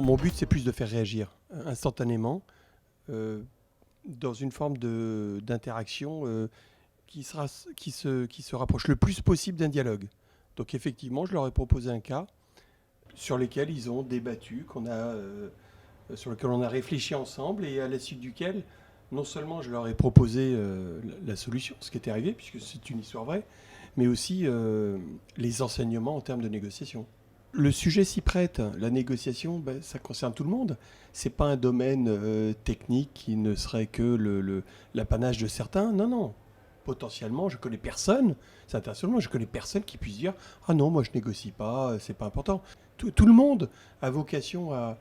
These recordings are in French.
Mon but, c'est plus de faire réagir instantanément dans une forme d'interaction qui se rapproche le plus possible d'un dialogue. Donc effectivement, je leur ai proposé un cas sur lequel ils ont débattu, sur lequel on a réfléchi ensemble et à la suite duquel, non seulement je leur ai proposé la solution, ce qui était arrivé, puisque c'est une histoire vraie, mais aussi les enseignements en termes de négociation. Le sujet s'y prête. La négociation, ça concerne tout le monde. C'est pas un domaine technique qui ne serait que l'apanage de certains. Non, non. Potentiellement, je connais personne. C'est intéressant. Je connais personne qui puisse dire ah non, moi je négocie pas, c'est pas important. Tout le monde a vocation à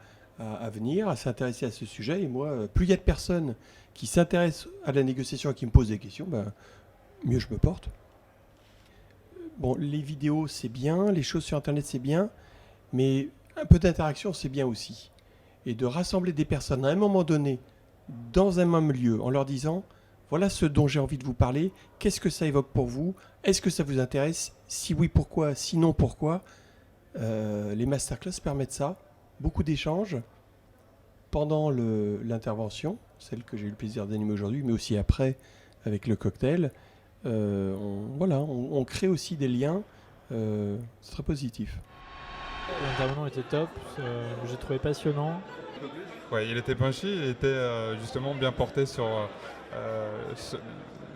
venir, à s'intéresser à ce sujet. Et moi, plus il y a de personnes qui s'intéressent à la négociation et qui me posent des questions, mieux je me porte. Bon, les vidéos, c'est bien, les choses sur Internet, c'est bien, mais un peu d'interaction, c'est bien aussi. Et de rassembler des personnes à un moment donné, dans un même lieu, en leur disant, voilà ce dont j'ai envie de vous parler, qu'est-ce que ça évoque pour vous, est-ce que ça vous intéresse, si oui, pourquoi, sinon, pourquoi. Les masterclass permettent ça, beaucoup d'échanges pendant l'intervention, celle que j'ai eu le plaisir d'animer aujourd'hui, mais aussi après, avec le cocktail. On crée aussi des liens, c'est très positif. L'intervenant était top, j'ai trouvé passionnant. Ouais, il était punchy, il était justement bien porté sur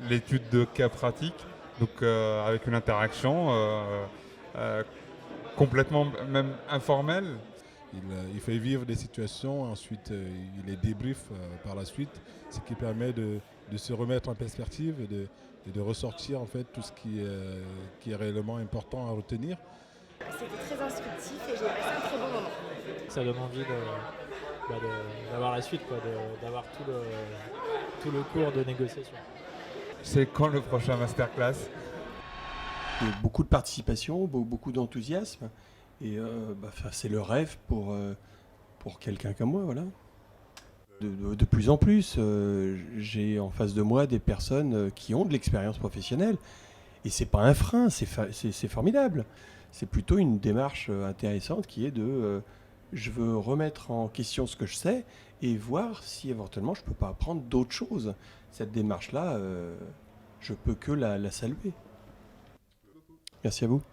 l'étude de cas pratiques, donc avec une interaction complètement même informelle. Il fait vivre des situations, ensuite il les débrief par la suite, ce qui permet de se remettre en perspective et de ressortir en fait tout ce qui est réellement important à retenir. C'était très instructif et j'ai passé un très bon moment. Ça donne envie d'avoir la suite, d'avoir tout le cours de négociation. C'est quand le prochain masterclass? Il y a beaucoup de participation, beaucoup d'enthousiasme. Et c'est le rêve pour quelqu'un comme moi, voilà. De plus en plus, j'ai en face de moi des personnes qui ont de l'expérience professionnelle. Et c'est pas un frein, c'est formidable. C'est plutôt une démarche intéressante qui est je veux remettre en question ce que je sais et voir si éventuellement je peux pas apprendre d'autres choses. Cette démarche-là, je peux que la saluer. Merci à vous.